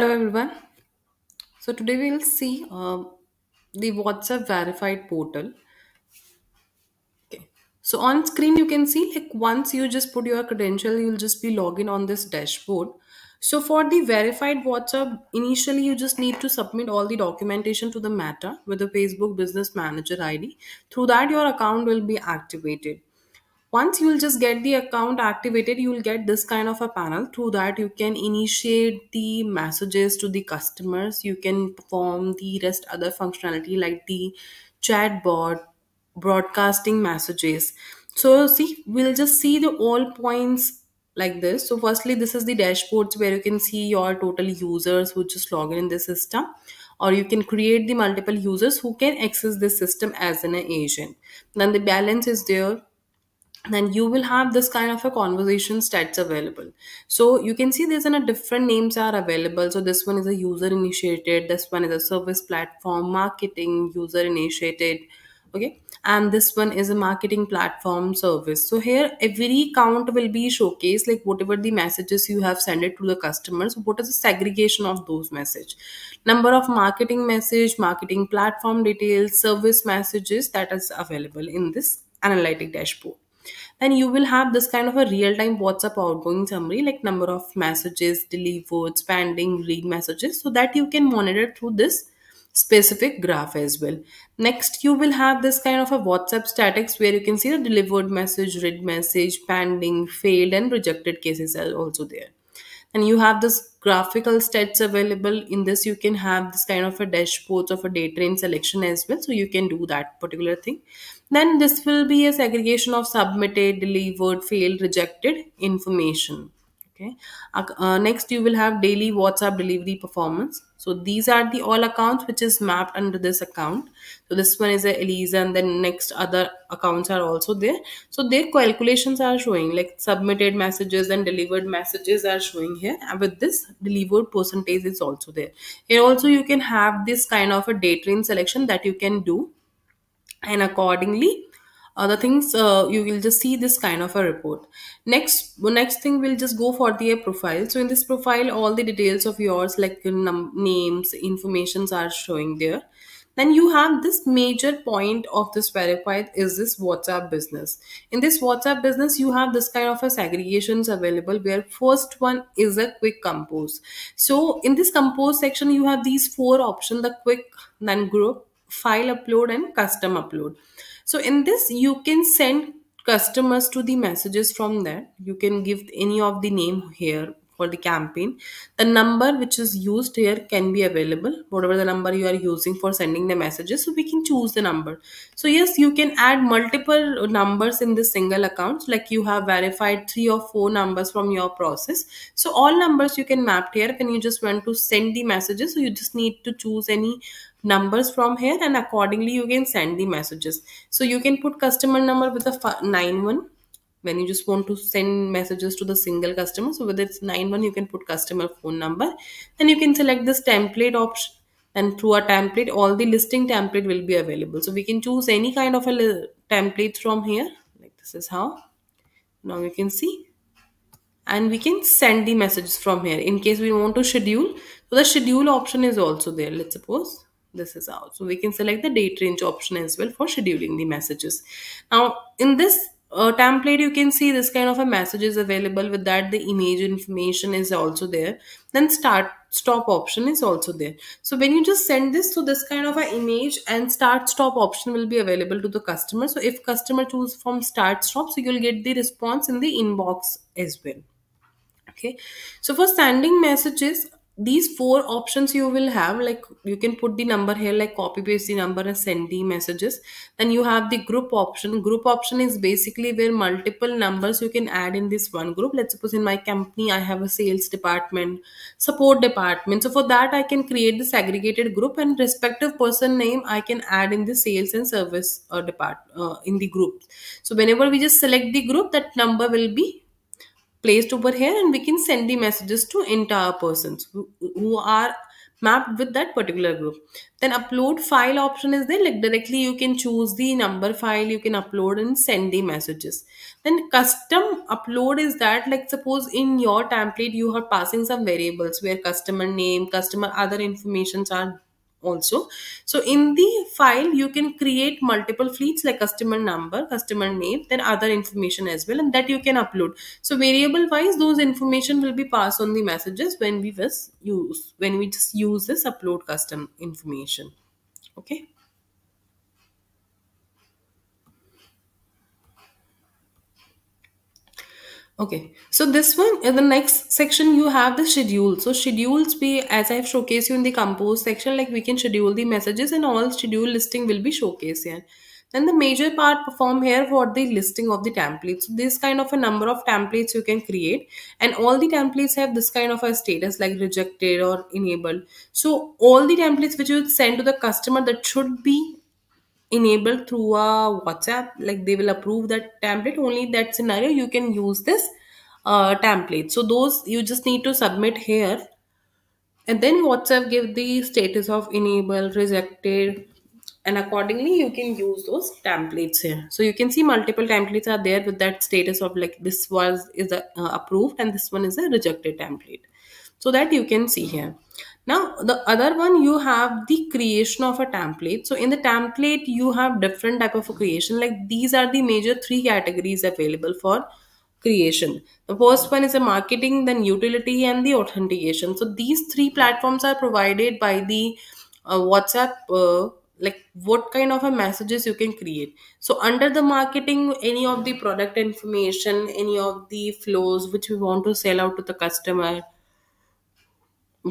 Hello everyone. So today we'll see the WhatsApp verified portal. Okay. So on screen you can see like once you just put your credential, you'll just be logging on this dashboard. So for the verified WhatsApp, initially you just need to submit all the documentation to the Meta with the Facebook Business Manager ID. Through that your account will be activated. Once you'll just get the account activated, you'll get this kind of a panel. Through that you can initiate the messages to the customers. You can perform the rest other functionality like the chat bot, broadcasting messages. So see, we'll just see the all points like this. So firstly, this is the dashboards where you can see your total users who just log in the system, or you can create the multiple users who can access this system as an agent. Then the balance is there. Then you will have this kind of a conversation stats available. So you can see there's a different names are available. So this one is a user initiated, this one is a service platform marketing user initiated. Okay, and this one is a marketing platform service. So here every count will be showcased, like whatever the messages you have sent it to the customers, what is the segregation of those message, number of marketing message, marketing platform details, service messages that is available in this analytic dashboard. Then you will have this kind of a real-time WhatsApp outgoing summary, like number of messages delivered, pending, read messages, so that you can monitor through this specific graph as well. Next, you will have this kind of a WhatsApp statics where you can see the delivered message, read message, pending, failed, and rejected cases are also there. And you have this graphical stats available. In this you can have this kind of a dashboards of a data in selection as well, so you can do that particular thing. Then this will be a segregation of submitted, delivered, failed, rejected information. Okay. Next you will have daily WhatsApp delivery performance. So these are the all accounts which is mapped under this account. So this one is a Elision, then next other accounts are also there. So their calculations are showing like submitted messages and delivered messages are showing here. And with this delivered percentage is also there. Here also you can have this kind of a data in selection that you can do, and accordingly other things you will just see this kind of a report. Next thing we'll just go for the profile. So in this profile all the details of yours like names informations are showing there. Then you have this major point of this verified is this WhatsApp business. In this WhatsApp business you have this kind of a segregations available, where first one is a quick compose. So in this compose section you have these four options: the quick, then group, file upload, and custom upload. So in this you can send customers to the messages from there. You can give any of the name here for the campaign. The number which is used here can be available, whatever the number you are using for sending the messages, so we can choose the number. So yes, you can add multiple numbers in this single account, like you have verified 3 or 4 numbers from your process. So all numbers you can map here when you just want to send the messages. So you just need to choose any numbers from here, and accordingly you can send the messages. So you can put customer number with a 91 when you just want to send messages to the single customer. So whether it's 91, you can put customer phone number. Then you can select this template option, and through a template all the listing template will be available. So we can choose any kind of a template from here, like this is how now you can see. And we can send the messages from here in case we want to schedule. So the schedule option is also there. Let's suppose this is out, so we can select the date range option as well for scheduling the messages. Now in this template you can see this kind of a message is available. With that the image information is also there. Then start stop option is also there. So when you just send this, so this kind of a image and start stop option will be available to the customer. So if customer choose from start stop, so you'll get the response in the inbox as well. Okay, so for sending messages, these four options you will have, like you can put the number here, like copy paste the number and send the messages. Then you have the group option. Group option is basically where multiple numbers you can add in this one group. Let's suppose in my company I have a sales department, support department. So for that I can create the segregated group, and respective person name I can add in the sales and service in the group. So whenever we just select the group, that number will be placed over here, and we can send the messages to entire persons who are mapped with that particular group. Then upload file option is there, like directly you can choose the number file, you can upload and send the messages. Then custom upload is that, like suppose in your template you are passing some variables where customer name, customer other informations are also. So in the file you can create multiple fields like customer number, customer name, then other information as well, and that you can upload. So variable wise those information will be passed on the messages when we just use this upload custom information. Okay. Okay, so this one in the next section you have the schedule. So schedules be as I've showcased you in the compose section, like we can schedule the messages and all schedule listing will be showcased here. Then the major part perform here for the listing of the templates. So this kind of a number of templates you can create, and all the templates have this kind of a status like rejected or enabled. So all the templates which you send to the customer that should be enabled through a WhatsApp, like they will approve that template. Only in that scenario you can use this template. So those you just need to submit here, and then WhatsApp give the status of enabled, rejected, and accordingly you can use those templates here. So you can see multiple templates are there with that status of like this was is a, approved and this one is a rejected template, so that you can see here. Now the other one you have the creation of a template. So in the template you have different type of a creation, like these are the major three categories available for creation. The first one is a marketing, then utility, and the authentication. So these three platforms are provided by the WhatsApp. Like what kind of a messages you can create. So under the marketing, any of the product information, any of the flows which we want to sell out to the customer,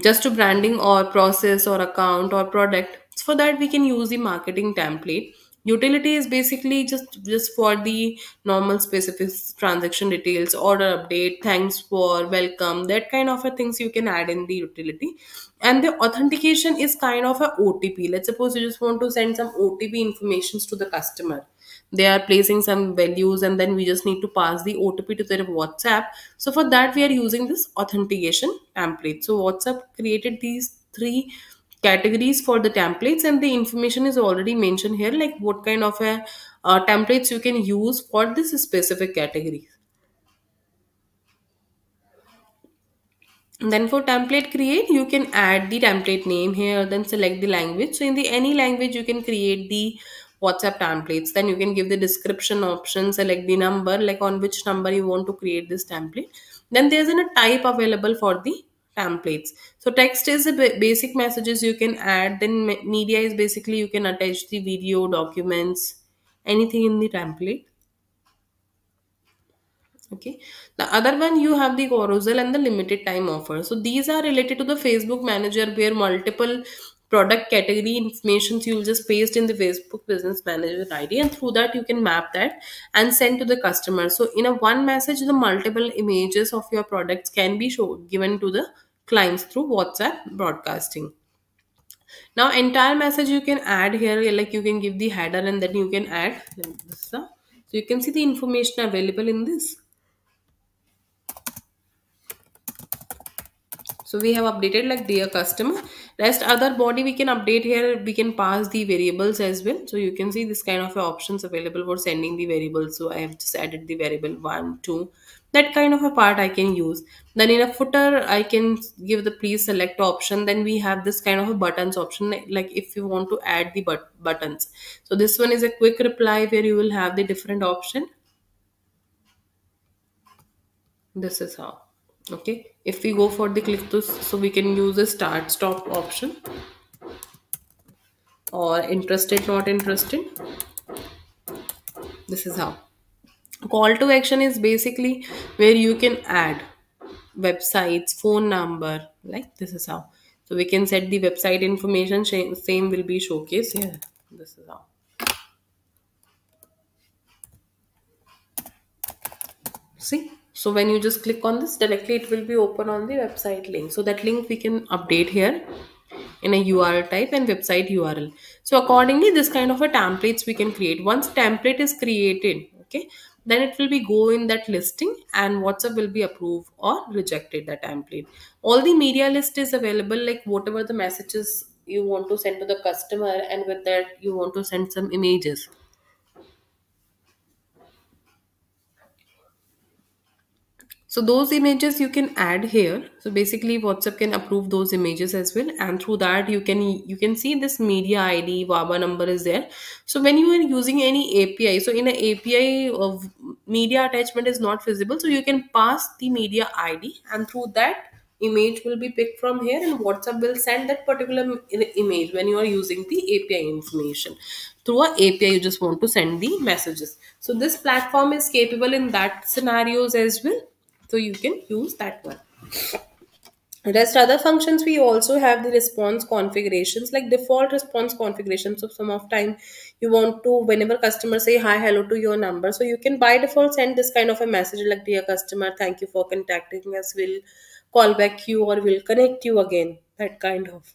just to branding or process or account or product. So for that we can use the marketing template. Utility is basically just for the normal specific transaction details, order update, thanks for, welcome, that kind of a things you can add in the utility. And the authentication is kind of a OTP. Let's suppose you just want to send some OTP informations to the customer, they are placing some values and then we just need to pass the OTP to their WhatsApp. So for that we are using this authentication template. So WhatsApp created these three categories for the templates, and the information is already mentioned here, like what kind of a templates you can use for this specific category. Then for template create, you can add the template name here, then select the language. So in the any language you can create the WhatsApp templates. Then you can give the description option, select the number, like on which number you want to create this template. Then there's a type available for the templates. So text is a basic messages you can add. Then media is basically you can attach the video, documents, anything in the template. Okay. The other one you have the carousel and the limited time offer. So these are related to the Facebook Manager, where multiple product category informations you will just paste in the Facebook Business Manager ID, and through that you can map that and send to the customer. So in a one message, the multiple images of your products can be given to the clients through WhatsApp broadcasting. Now entire message you can add here, like you can give the header and then you can add like this. So you can see the information available in this. So we have updated like dear customer. Rest other body we can update here. We can pass the variables as well. So you can see this kind of options available for sending the variables. So I have just added the variable 1, 2. That kind of a part I can use. Then in a footer, I can give the please select option. Then we have this kind of a buttons option, like if you want to add the buttons. So this one is a quick reply where you will have the different option. This is how. Okay, if we go for the click to, so we can use the start stop option, or interested not interested. This is how. Call to action is basically where you can add websites, phone number, like this is how. So we can set the website information, same will be showcased here. This is how. See, so when you just click on this directly, it will be open on the website link. So that link we can update here in a URL type and website URL. So accordingly, this kind of a templates we can create. Once template is created, okay, then it will be go in that listing, and WhatsApp will be approved or rejected that template. All the media list is available, like whatever the messages you want to send to the customer, and with that you want to send some images. So those images you can add here. So basically WhatsApp can approve those images as well, and through that you can see this media ID WABA number is there. So when you are using any API, so in an API of media attachment is not visible, so you can pass the media ID, and through that image will be picked from here, and WhatsApp will send that particular image when you are using the API information. Through a API you just want to send the messages. So this platform is capable in that scenarios as well, so you can use that one. Rest other functions, we also have the response configurations, like default response configurations. So some of time you want to, whenever customers say hi hello to your number, so you can by default send this kind of a message like, dear customer, thank you for contacting us, we'll call back you or we'll connect you again, that kind of.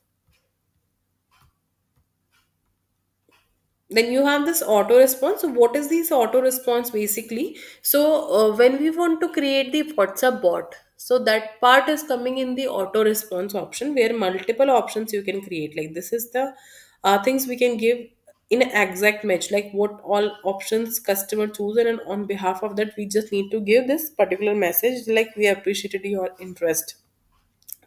Then you have this auto response. So what is this auto response basically? So when we want to create the WhatsApp bot, so that part is coming in the auto response option, where multiple options you can create. Like this is the things we can give in an exact match, like what all options customer choose, and on behalf of that we just need to give this particular message like, we appreciated your interest.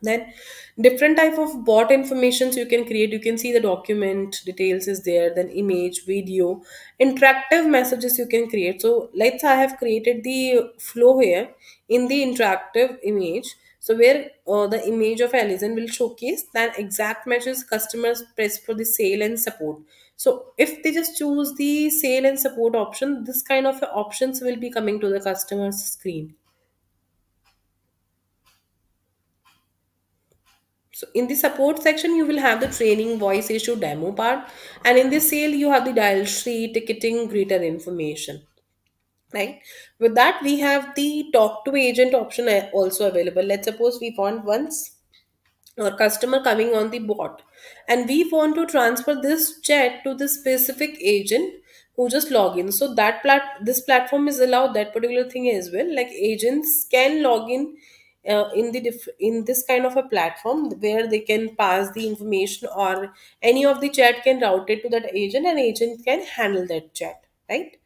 Then different type of bot informations you can create. You can see the document details is there, then image, video, interactive messages you can create. So let's, I have created the flow here in the interactive image. So where the image of Elision will showcase that exact matches customers press for the sale and support. So if they just choose the sale and support option, this kind of options will be coming to the customer's screen. So in the support section, you will have the training, voice issue, demo part, and in the sale, you have the dial sheet, ticketing, greeter information. Right. With that, we have the talk to agent option also available. Let's suppose we want once or customer coming on the bot, and we want to transfer this chat to the specific agent who just log in. So that this platform is allowed that particular thing as well, like agents can log in the in this kind of a platform where they can pass the information, or any of the chat can route it to that agent, and agent can handle that chat, right?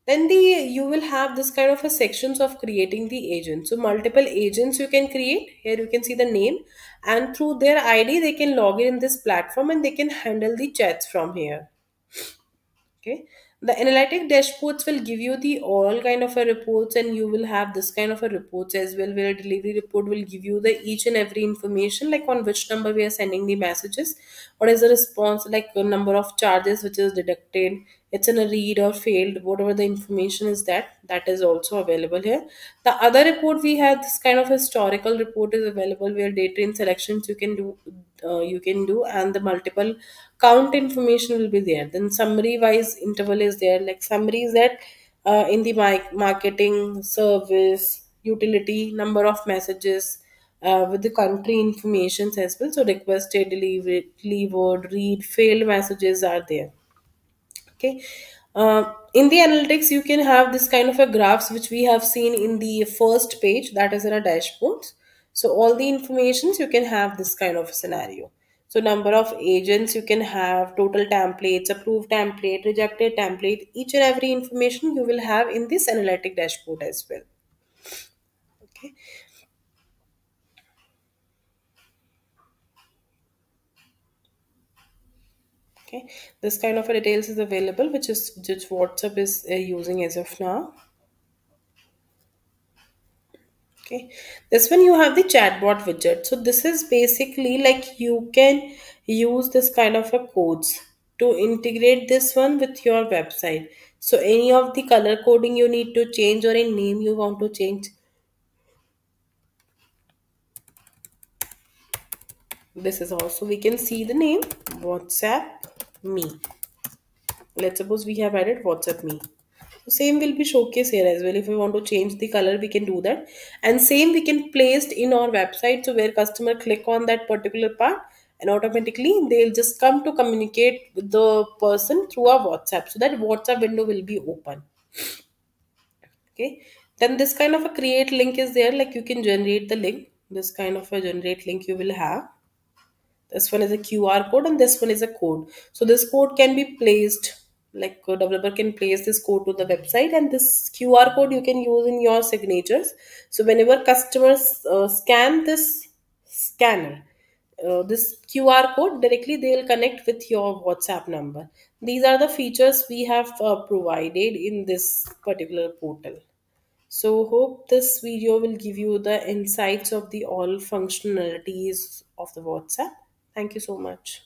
Then the you will have this kind of a sections of creating the agent. So multiple agents you can create. Here you can see the name, and through their ID they can log in this platform, and they can handle the chats from here. Okay. The analytic dashboards will give you the all kind of a reports, and you will have this kind of a reports as well, where a delivery report will give you the each and every information, like on which number we are sending the messages, what is the response, like the number of charges which is deducted, it's in a read or failed, whatever the information is, that is also available here. The other report we have, this kind of historical report is available, where data in selections you can do, and the multiple count information will be there. Then summary wise interval is there, like summary is that in the marketing, service, utility, number of messages, with the country informations as well. So requested, delivered, read, failed messages are there. Okay. In the analytics, you can have this kind of a graphs which we have seen in the first page, that is in a dashboard. So all the informations you can have this kind of scenario. So number of agents you can have, total templates, approved template, rejected template, each and every information you will have in this analytic dashboard as well. Okay. Okay. This kind of a details is available, which WhatsApp is using as of now. Okay, this one you have the chatbot widget. So this is basically like you can use this kind of a codes to integrate this one with your website. So any of the color coding you need to change, or a name you want to change, this is also, we can see the name WhatsApp me. Let's suppose we have added WhatsApp me. So same will be showcased here as well. If we want to change the color, we can do that. And same we can place in our website. So where customer click on that particular part, and automatically they'll just come to communicate with the person through a WhatsApp. So that WhatsApp window will be open. Okay, then this kind of a create link is there, like you can generate the link. This kind of a generate link you will have. This one is a QR code and this one is a code. So this code can be placed, like a developer can place this code to the website, and this QR code you can use in your signatures. So whenever customers scan this scanner, this QR code directly, they will connect with your WhatsApp number. These are the features we have provided in this particular portal. So hope this video will give you the insights of the all functionalities of the WhatsApp. Thank you so much.